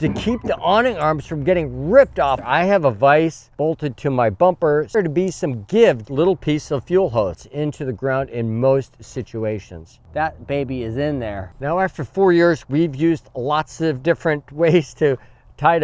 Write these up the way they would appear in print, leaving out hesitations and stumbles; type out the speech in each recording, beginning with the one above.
to keep the awning arms from getting ripped off. I have a vise bolted to my bumper. There to be some give little piece of fuel hose into the ground in most situations. That baby is in there. Now after 4 years, we've used lots of different ways to tie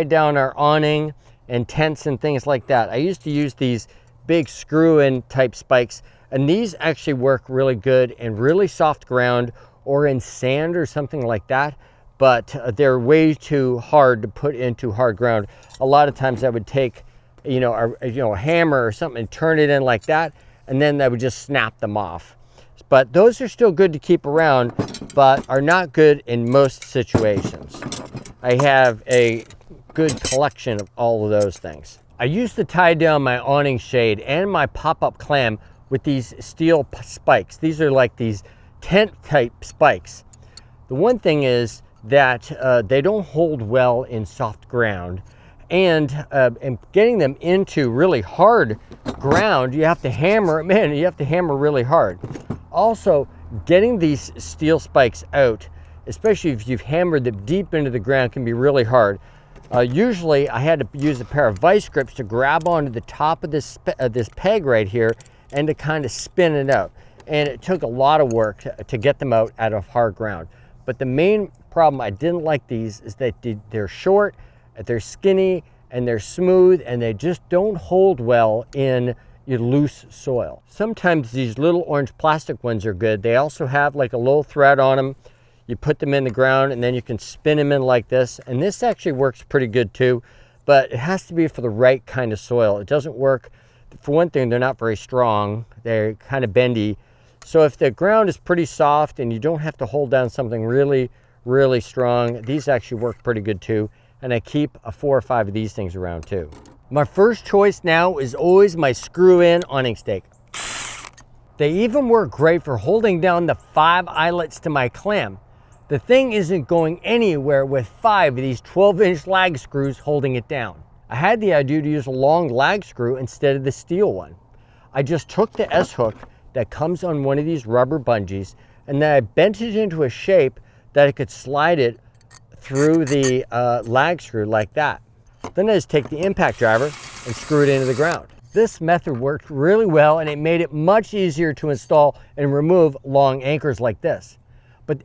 down our awning and tents and things like that. I used to use these big screw-in type spikes, and these actually work really good in really soft ground or in sand or something like that, but they're way too hard to put into hard ground. A lot of times I would take a hammer or something and turn it in like that, and then that would just snap them off. But those are still good to keep around, but are not good in most situations. I have a good collection of all of those things. I used to tie down my awning shade and my pop-up clam with these steel spikes. These are like these tent type spikes. The one thing is that they don't hold well in soft ground, and getting them into really hard ground, you have to hammer them in. You have to hammer really hard. Also, getting these steel spikes out, especially if you've hammered them deep into the ground, can be really hard. Usually I had to use a pair of vice grips to grab onto the top of this peg right here and to kind of spin it out. And it took a lot of work to get them out of hard ground. But the main problem I didn't like these is that they're short, they're skinny, and they're smooth, and they just don't hold well in loose soil. Sometimes these little orange plastic ones are good. They also have like a little thread on them. You put them in the ground and then you can spin them in like this. And this actually works pretty good too, but it has to be for the right kind of soil. It doesn't work, for one thing, they're not very strong. They're kind of bendy. So if the ground is pretty soft and you don't have to hold down something really, really strong, these actually work pretty good too. And I keep 4 or 5 of these things around too. My first choice now is always my screw-in awning stake. They even work great for holding down the 5 eyelets to my clam. The thing isn't going anywhere with 5 of these 12-inch lag screws holding it down. I had the idea to use a long lag screw instead of the steel one. I just took the S-hook that comes on one of these rubber bungees, and then I bent it into a shape that I could slide it through the lag screw like that. Then I just take the impact driver and screw it into the ground. This method worked really well, and it made it much easier to install and remove long anchors like this.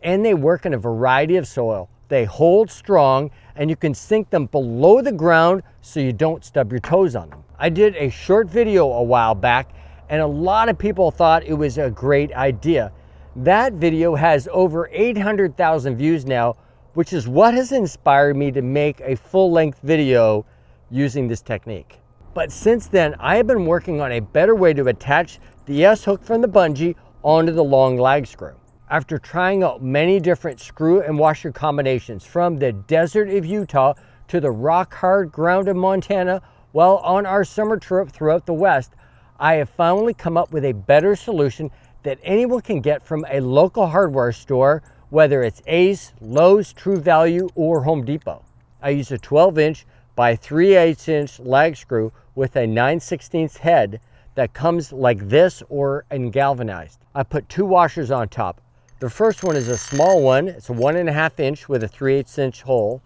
And they work in a variety of soil. They hold strong, and you can sink them below the ground so you don't stub your toes on them. I did a short video a while back, and a lot of people thought it was a great idea. That video has over 800,000 views now, which is what has inspired me to make a full-length video using this technique. But since then, I have been working on a better way to attach the S-hook from the bungee onto the long lag screw. After trying out many different screw and washer combinations, from the desert of Utah to the rock-hard ground of Montana, while on our summer trip throughout the West, I have finally come up with a better solution that anyone can get from a local hardware store, whether it's Ace, Lowe's, True Value, or Home Depot. I use a 12-inch by 3/8-inch lag screw with a 9/16 head that comes like this or in galvanized. I put 2 washers on top. The first one is a small one. It's a 1.5 inch with a 3/8-inch hole.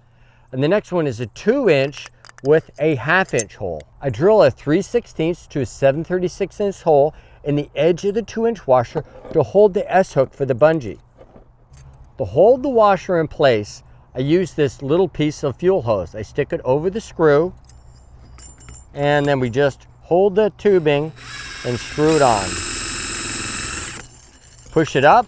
And the next one is a 2-inch with a 1/2 inch hole. I drill a 3/16 to a 7/36-inch hole in the edge of the 2-inch washer to hold the S-hook for the bungee. To hold the washer in place, I use this little piece of fuel hose. I stick it over the screw, and then we just hold the tubing and screw it on. Push it up,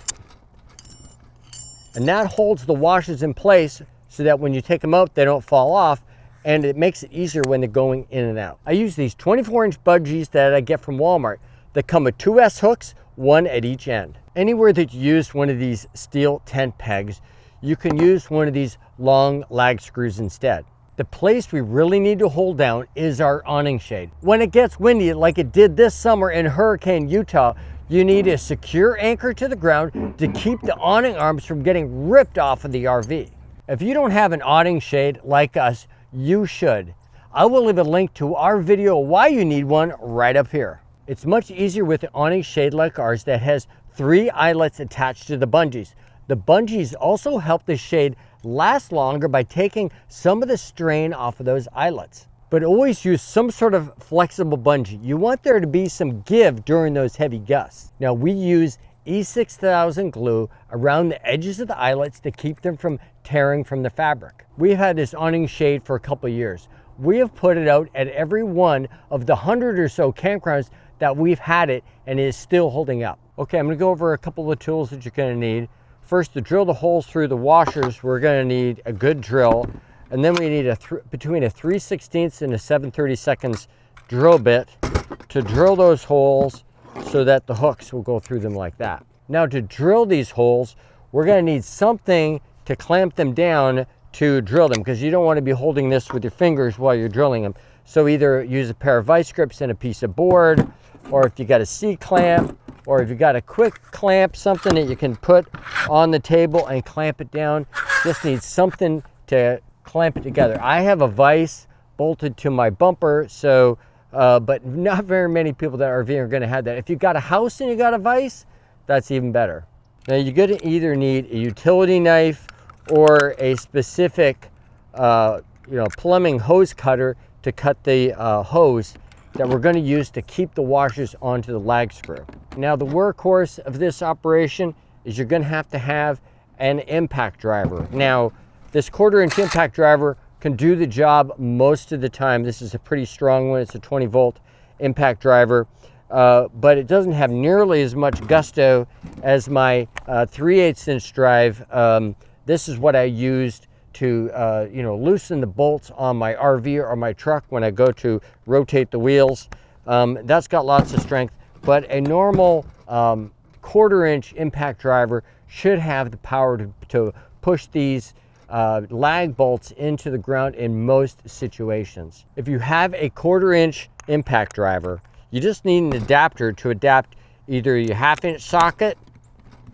and that holds the washers in place so that when you take them out, they don't fall off, and it makes it easier when they're going in and out. I use these 24-inch bungees that I get from Walmart that come with 2 S-hooks, 1 at each end. Anywhere that you use one of these steel tent pegs, you can use one of these long lag screws instead. The place we really need to hold down is our awning shade. When it gets windy, like it did this summer in Hurricane Utah, you need a secure anchor to the ground to keep the awning arms from getting ripped off of the RV. If you don't have an awning shade like us, you should. I will leave a link to our video why you need one right up here. It's much easier with an awning shade like ours that has 3 eyelets attached to the bungees. The bungees also help the shade last longer by taking some of the strain off of those eyelets. But always use some sort of flexible bungee. You want there to be some give during those heavy gusts. Now we use E6000 glue around the edges of the eyelets to keep them from tearing from the fabric. We've had this awning shade for a couple of years. We have put it out at every one of the 100 or so campgrounds that we've had it, and it is still holding up. Okay, I'm gonna go over a couple of tools that you're gonna need. First, to drill the holes through the washers, we're gonna need a good drill, and then we need between a 3/16 and a 7/32 drill bit to drill those holes so that the hooks will go through them like that. Now to drill these holes, we're gonna need something to clamp them down to drill them, because you don't want to be holding this with your fingers while you're drilling them. So either use a pair of vice grips and a piece of board, or if you got a C-clamp, or if you got a quick clamp, something that you can put on the table and clamp it down. Just need something to clamp it together. I have a vise bolted to my bumper, so but not very many people that are RVing are going to have that. If you got a house and you got a vise, that's even better. Now you're going to either need a utility knife or a specific plumbing hose cutter to cut the hose that we're going to use to keep the washers onto the lag screw. Now the workhorse of this operation is you're going to have an impact driver. Now this 1/4-inch impact driver can do the job most of the time. This is a pretty strong one. It's a 20-volt impact driver, but it doesn't have nearly as much gusto as my 3/8-inch drive. This is what I used to loosen the bolts on my RV or my truck when I go to rotate the wheels. That's got lots of strength, but a normal 1/4-inch impact driver should have the power to push these lag bolts into the ground in most situations. If you have a 1/4-inch impact driver, you just need an adapter to adapt either your 1/2-inch socket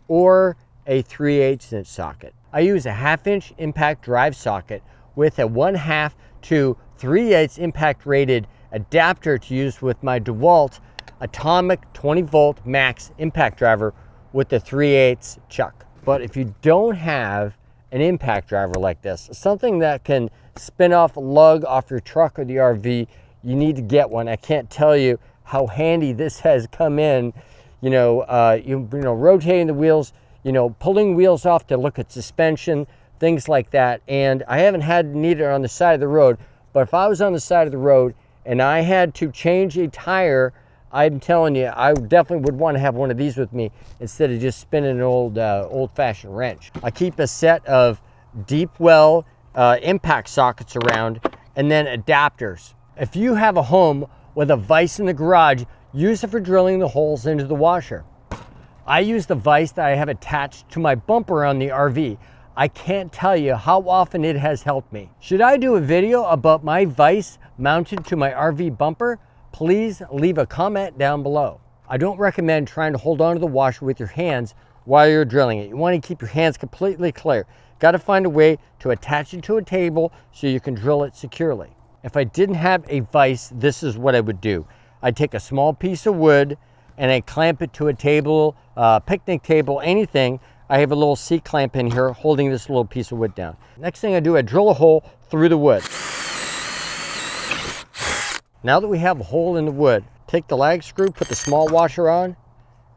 or a 3/8-inch socket. I use a 1/2-inch impact drive socket with a 1/2 to 3/8 impact rated adapter to use with my DeWalt Atomic 20-volt max impact driver with the 3/8 chuck. But if you don't have an impact driver like this, something that can spin off a lug off your truck or the RV, you need to get one. I can't tell you how handy this has come in. Rotating the wheels, pulling wheels off to look at suspension, things like that. And I haven't had need it on the side of the road, but if I was on the side of the road and I had to change a tire, I'm telling you, I definitely would want to have one of these with me instead of just spinning an old-fashioned wrench. I keep a set of deep well impact sockets around, and then adapters. If you have a home with a vise in the garage, use it for drilling the holes into the washer. I use the vise that I have attached to my bumper on the RV. I can't tell you how often it has helped me. Should I do a video about my vise mounted to my RV bumper? Please leave a comment down below. I don't recommend trying to hold on to the washer with your hands while you're drilling it. You want to keep your hands completely clear. Got to find a way to attach it to a table so you can drill it securely. If I didn't have a vise, this is what I would do. I'd take a small piece of wood and I clamp it to a table, picnic table, anything. I have a little C-clamp in here holding this little piece of wood down. Next thing I do, I drill a hole through the wood. Now that we have a hole in the wood, take the lag screw, put the small washer on,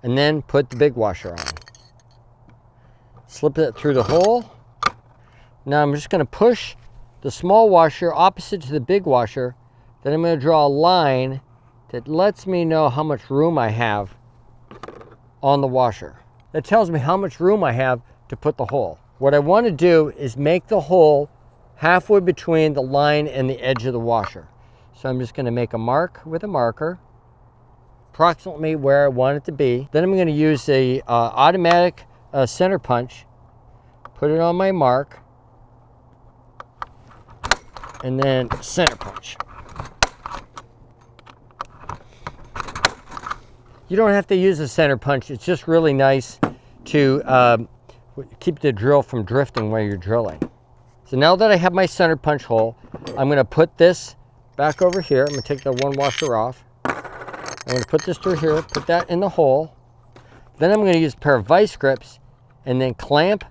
and then put the big washer on. Slip it through the hole. Now I'm just going to push the small washer opposite to the big washer. Then I'm going to draw a line that lets me know how much room I have on the washer. That tells me how much room I have to put the hole. What I want to do is make the hole halfway between the line and the edge of the washer. So I'm just going to make a mark with a marker, approximately where I want it to be. Then I'm going to use a automatic center punch, put it on my mark, and then center punch. You don't have to use a center punch. It's just really nice to keep the drill from drifting while you're drilling. So now that I have my center punch hole, I'm going to put this back over here. I'm going to take the one washer off. I'm going to put this through here, put that in the hole. Then I'm going to use a pair of vice grips and then clamp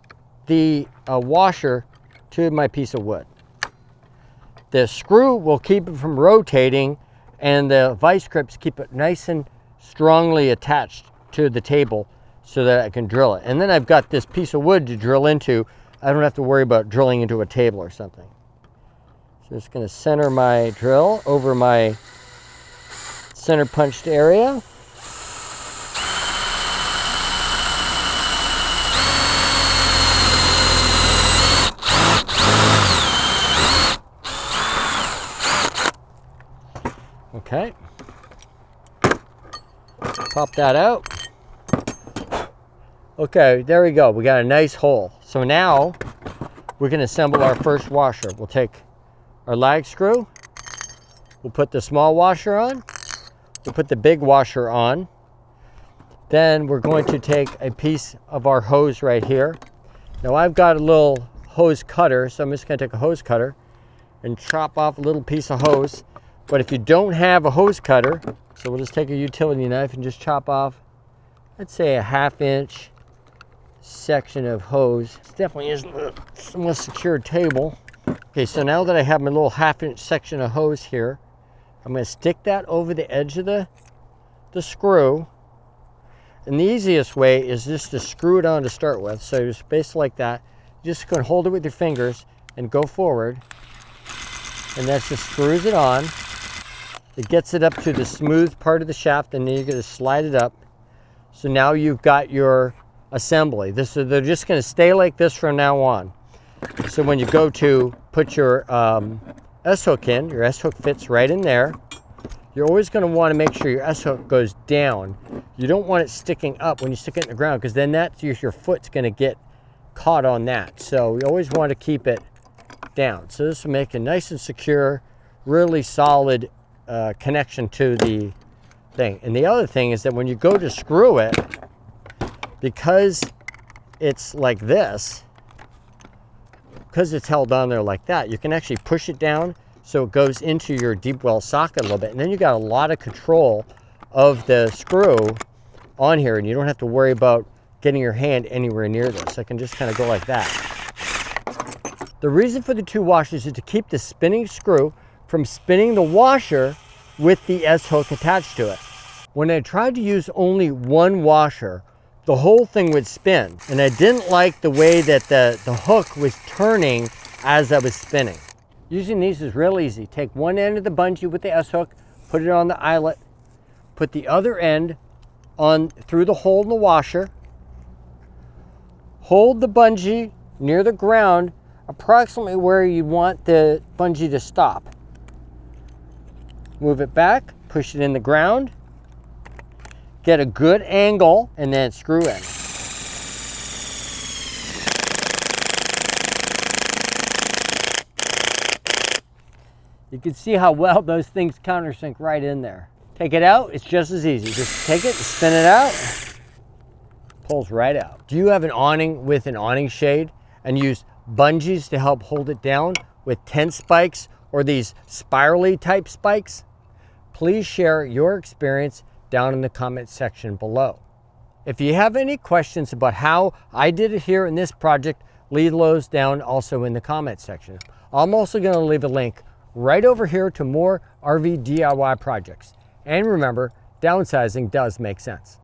the washer to my piece of wood. The screw will keep it from rotating, and the vice grips keep it nice and strongly attached to the table so that I can drill it. And then I've got this piece of wood to drill into. I don't have to worry about drilling into a table or something. So I'm just going to center my drill over my center punched area. Okay, pop that out. Okay, there we go. We got a nice hole. So now we're going to assemble our first washer. We'll take our lag screw. We'll put the small washer on. We'll put the big washer on. Then we're going to take a piece of our hose right here. Now I've got a little hose cutter, so I'm just going to take a hose cutter and chop off a little piece of hose. But if you don't have a hose cutter, so we'll just take a utility knife and just chop off, let's say a 1/2 inch section of hose. This definitely isn't the most secure table. Okay, so now that I have my little 1/2 inch section of hose here, I'm going to stick that over the edge of the screw. And the easiest way is just to screw it on to start with. So just basically like that. You're just going to hold it with your fingers and go forward. And that just screws it on. It gets it up to the smooth part of the shaft, and then you're going to slide it up. So now you've got your assembly. They're just going to stay like this from now on. So when you go to put your S-hook in, your S-hook fits right in there. You're always going to want to make sure your S-hook goes down. You don't want it sticking up when you stick it in the ground, because then that's your foot's going to get caught on that. So we always want to keep it down. So this will make a nice and secure, really solid connection to the thing. And the other thing is that when you go to screw it, because it's like this, because it's held on there like that, you can actually push it down so it goes into your deep well socket a little bit. And then you got a lot of control of the screw on here, and you don't have to worry about getting your hand anywhere near this. I can just kind of go like that. The reason for the 2 washers is to keep the spinning screw from spinning the washer with the S-hook attached to it. When I tried to use only 1 washer, the whole thing would spin, and I didn't like the way that the hook was turning as I was spinning. Using these is real easy. Take one end of the bungee with the S-hook, put it on the eyelet, put the other end on through the hole in the washer, hold the bungee near the ground approximately where you want the bungee to stop. Move it back, push it in the ground, get a good angle, and then screw in. You can see how well those things countersink right in there. Take it out, it's just as easy. Just take it, spin it out, pulls right out. Do you have an awning with an awning shade and use bungees to help hold it down with tent spikes or these spirally type spikes? Please share your experience down in the comment section below. If you have any questions about how I did it here in this project, leave those down also in the comment section. I'm also going to leave a link right over here to more RV DIY projects. And remember, downsizing does make sense.